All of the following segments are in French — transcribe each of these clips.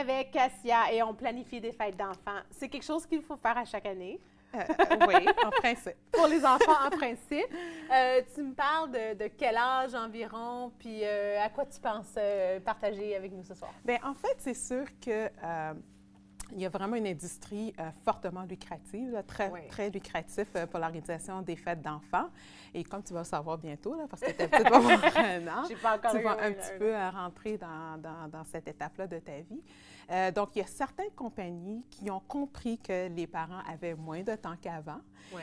avec Cassia et on planifie des fêtes d'enfants. C'est quelque chose qu'il faut faire à chaque année. Oui, en principe. Pour les enfants, en principe. Tu me parles de quel âge environ, puis à quoi tu penses partager avec nous ce soir? Bien, en fait, c'est sûr que il y a vraiment une industrie fortement lucrative, là, très lucratif pour l'organisation des fêtes d'enfants. Et comme tu vas le savoir bientôt, là, parce que ta petite va avoir 1 an, tu vas un petit peu rentrer dans cette étape-là de ta vie. Donc, il y a certaines compagnies qui ont compris que les parents avaient moins de temps qu'avant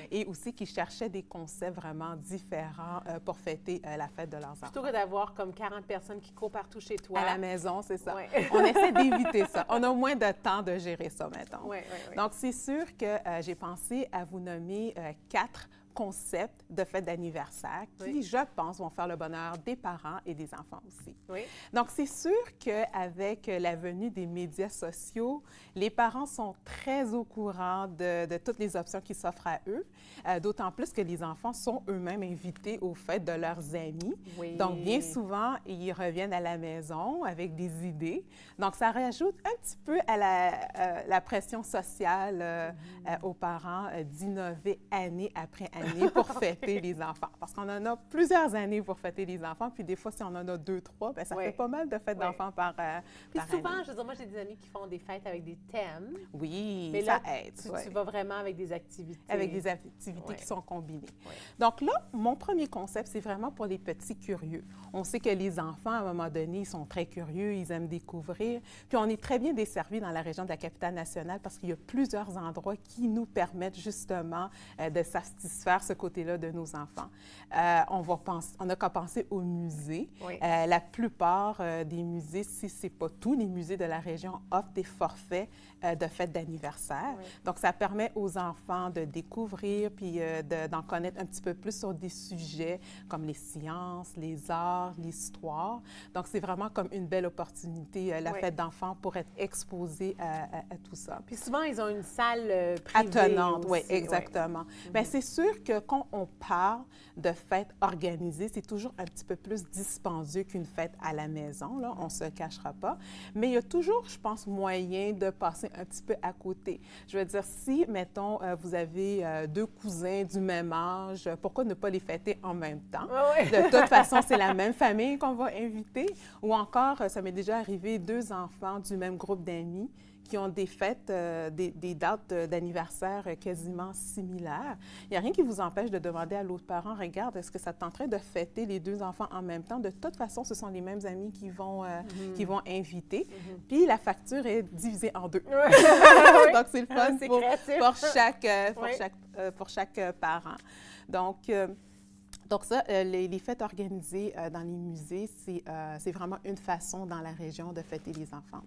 et aussi qui cherchaient des concepts vraiment différents pour fêter la fête de leurs enfants. Plutôt que d'avoir comme 40 personnes qui courent partout chez toi. À la maison, c'est ça. On essaie d'éviter ça. On a moins de temps de gérer ça, mettons. Donc, c'est sûr que j'ai pensé à vous nommer 4 concepts de fête d'anniversaire qui, je pense, vont faire le bonheur des parents et des enfants aussi. Donc, c'est sûr qu'avec la venue des médias sociaux, les parents sont très au courant de toutes les options qui s'offrent à eux, d'autant plus que les enfants sont eux-mêmes invités aux fêtes de leurs amis. Donc, bien souvent, ils reviennent à la maison avec des idées. Donc, ça rajoute un petit peu à la pression sociale aux parents d'innover année après année pour fêter les enfants. Parce qu'on en a plusieurs années pour fêter les enfants, puis des fois, si on en a 2, 3, bien, ça fait pas mal de fêtes d'enfants par Puis souvent, année. je veux dire, moi, j'ai des amis qui font des fêtes avec des thèmes. Oui, mais ça là, aide. Tu vas vraiment avec des activités. Avec des activités qui sont combinées. Donc là, mon premier concept, c'est vraiment pour les petits curieux. On sait que les enfants, à un moment donné, ils sont très curieux, ils aiment découvrir. Puis on est très bien desservis dans la région de la Capitale-Nationale parce qu'il y a plusieurs endroits qui nous permettent justement de satisfaire ce côté-là de nos enfants. On n'a qu'à penser aux musées. La plupart des musées, si ce n'est pas tous les musées de la région, offrent des forfaits de fêtes d'anniversaire. Donc, ça permet aux enfants de découvrir puis d'en connaître un petit peu plus sur des sujets comme les sciences, les arts, l'histoire. Donc, c'est vraiment comme une belle opportunité, la fête d'enfants, pour être exposé à tout ça. Puis souvent, ils ont une salle privée attenante, aussi. Oui, exactement. Bien, c'est sûr que quand on parle de fêtes organisées, c'est toujours un petit peu plus dispendieux qu'une fête à la maison, là, on ne se cachera pas. Mais il y a toujours, je pense, moyen de passer un petit peu à côté. Je veux dire, si, mettons, vous avez 2 cousins du même âge, pourquoi ne pas les fêter en même temps? De toute façon, c'est la même famille qu'on va inviter. Ou encore, ça m'est déjà arrivé, 2 enfants du même groupe d'amis qui ont des fêtes, des dates d'anniversaire quasiment similaires. Il n'y a rien qui vous empêche de demander à l'autre parent, regarde, est-ce que ça te tenterait de fêter les 2 enfants en même temps? De toute façon, ce sont les mêmes amis qui vont inviter. Puis la facture est divisée en 2. Donc, c'est le fun pour chaque parent. Donc ça, les fêtes organisées dans les musées, c'est vraiment une façon dans la région de fêter les enfants.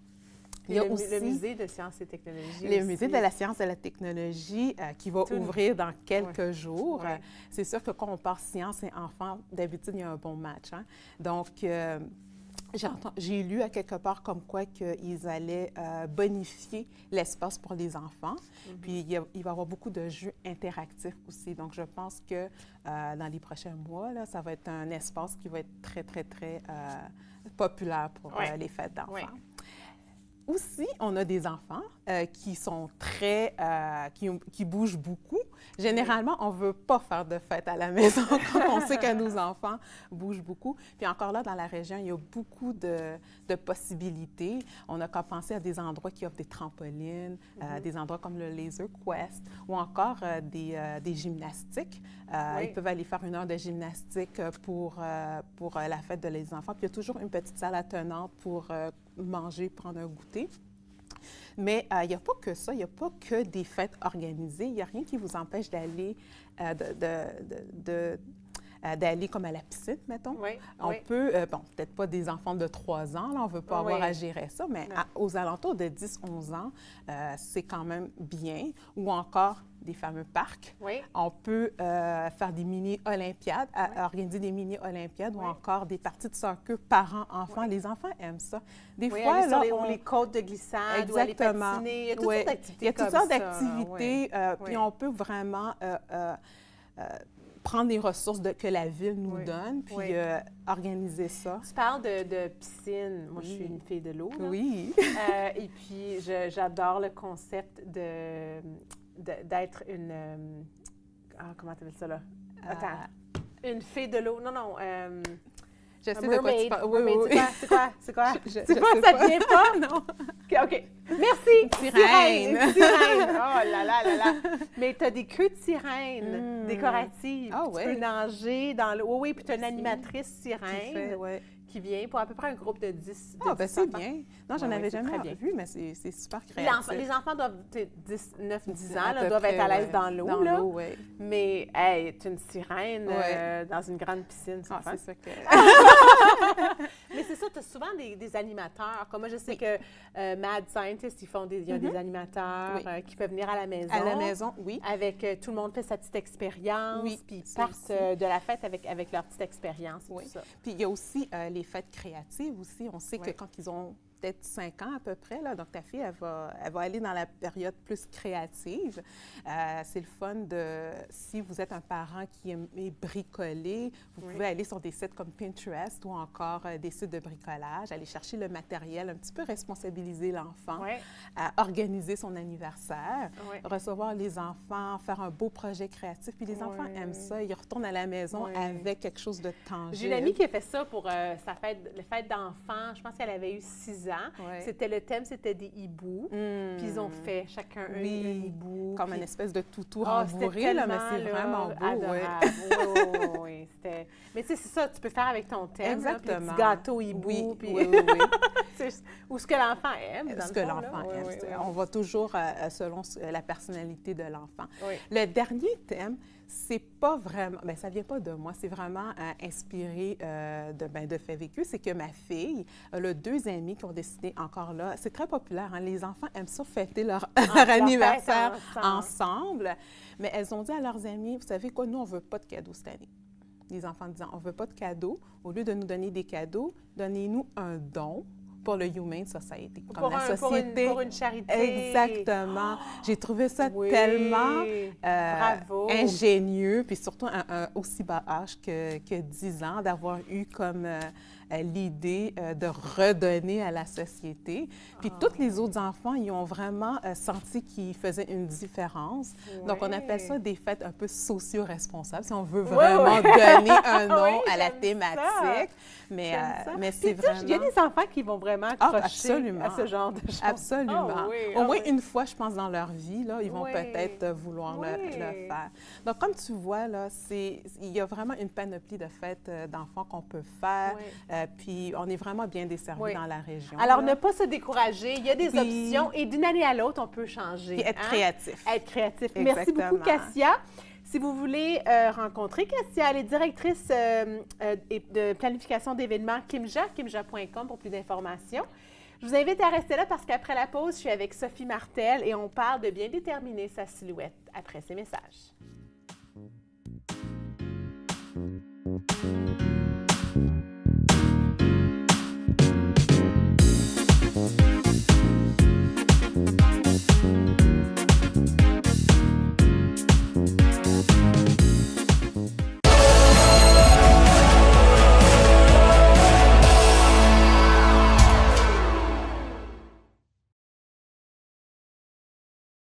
Il y a aussi le musée de sciences et technologies. Le musée de la science et de la technologie qui va ouvrir dans quelques jours. C'est sûr que quand on parle sciences et enfants, d'habitude, il y a un bon match. Hein? Donc, j'ai lu à quelque part comme quoi qu'ils allaient bonifier l'espace pour les enfants. Puis, il va y avoir beaucoup de jeux interactifs aussi. Donc, je pense que dans les prochains mois, là, ça va être un espace qui va être très, très, très populaire pour les fêtes d'enfants. Aussi, on a des enfants qui sont qui bougent beaucoup. Généralement, on ne veut pas faire de fête à la maison quand on sait que nos enfants bougent beaucoup. Puis encore là, dans la région, il y a beaucoup de possibilités. On n'a qu'à penser à des endroits qui offrent des trampolines, des endroits comme le Laser Quest ou encore des gymnastiques. Ils peuvent aller faire 1 heure de gymnastique pour la fête de les enfants. Puis il y a toujours une petite salle attenante pour manger, prendre un goûter. Mais il n'y a pas que ça, il n'y a pas que des fêtes organisées. Il n'y a rien qui vous empêche d'aller d'aller comme à la piscine, mettons. On peut, peut-être pas des enfants de 3 ans, là, on ne veut pas avoir à gérer ça, mais aux alentours de 10-11 ans, c'est quand même bien. Ou encore des fameux parcs. On peut faire des mini-olympiades, organiser des mini-olympiades ou encore des parties de soccer parents-enfants. Les enfants aiment ça. Des fois, là, sur les côtes de glissade ou aller patiner. Il y a toutes sortes d'activités. Il y a toutes sortes d'activités, puis on peut vraiment prendre les ressources que la ville nous donne, puis organiser ça. Tu parles de piscine. Moi, je suis une fille de l'eau. Là. Oui. Et puis, j'adore le concept d'être une... comment tu appelles ça, là? Attends. Une fille de l'eau. Non. Je sais de quoi tu parles. Oui. C'est quoi? C'est quoi? Ça te vient pas? Non. OK. Merci. Sirène. Sirène. Oh là là. Mais tu as des queues de sirène décoratives. Ah tu peux nager dans l'eau. Oui, puis tu as une animatrice sirène qui vient pour à peu près un groupe de 10 ben c'est bien. Non, j'en avais jamais vu, mais c'est super créatif. Les enfants doivent, 9-10 ans, là, doivent être à l'aise dans l'eau. Là. Mais, hey, tu es une sirène dans une grande piscine. C'est ça que... Mais c'est ça, tu as souvent des animateurs. Comme moi, je sais que Mad Scientist, il y a des animateurs qui peuvent venir à la maison. À la maison, oui. Avec tout le monde fait sa petite expérience. Puis ils partent de la fête avec leur petite expérience. Tout ça. Puis il y a aussi les fêtes créatives aussi. On sait que quand ils ont peut-être 5 ans à peu près, là, donc ta fille, elle va aller dans la période plus créative. C'est le fun si vous êtes un parent qui aime bricoler, vous pouvez aller sur des sites comme Pinterest ou encore des sites de bricolage, aller chercher le matériel, un petit peu responsabiliser l'enfant, organiser son anniversaire, recevoir les enfants, faire un beau projet créatif. Puis les enfants aiment ça, ils retournent à la maison avec quelque chose de tangible. J'ai une amie qui a fait ça pour la fête d'enfants. Je pense qu'elle avait eu 6 ans. Le thème, c'était des hiboux. Puis ils ont fait chacun un hibou. Comme une espèce de toutou rembourré, là, mais c'est vraiment beau. Oui. Mais tu sais, c'est ça, tu peux faire avec ton thème. Exactement. Là, puis petit gâteau hibou. Oui. Ou ce que l'enfant aime. Ce que l'enfant aime. On va toujours selon la personnalité de l'enfant. Le dernier thème, c'est pas vraiment... Bien, ça vient pas de moi, c'est vraiment inspiré de faits vécus. C'est que ma fille, elle a 2 amis qui ont décidé, encore là, c'est très populaire, hein, les enfants aiment ça fêter leur anniversaire ensemble. Mais elles ont dit à leurs amis, vous savez quoi, nous, on veut pas de cadeaux cette année. Les enfants disant, on veut pas de cadeaux. Au lieu de nous donner des cadeaux, donnez-nous un don pour le Humane Society. Pour une charité. Exactement. J'ai trouvé ça tellement ingénieux, puis surtout un aussi bas âge que 10 ans, d'avoir eu comme l'idée de redonner à la société. Puis tous les autres enfants, ils ont vraiment senti qu'ils faisaient une différence. Donc, on appelle ça des fêtes un peu socio-responsables, si on veut vraiment donner un nom à la thématique. Mais c'est vraiment... Il y a des enfants qui vont vraiment accrocher à ce genre de choses. Absolument. Au moins une fois, je pense, dans leur vie, là, ils vont peut-être vouloir le faire. Donc, comme tu vois, là, il y a vraiment une panoplie de fêtes d'enfants qu'on peut faire. Puis, on est vraiment bien desservis dans la région. Alors, ne pas se décourager. Il y a des options et d'une année à l'autre, on peut changer. Puis être créatif. Être créatif. Merci beaucoup, Cassia. Si vous voulez rencontrer Cassia, elle est directrice de planification d'événements kimja.com pour plus d'informations. Je vous invite à rester là parce qu'après la pause, je suis avec Sophie Martel et on parle de bien déterminer sa silhouette après ces messages.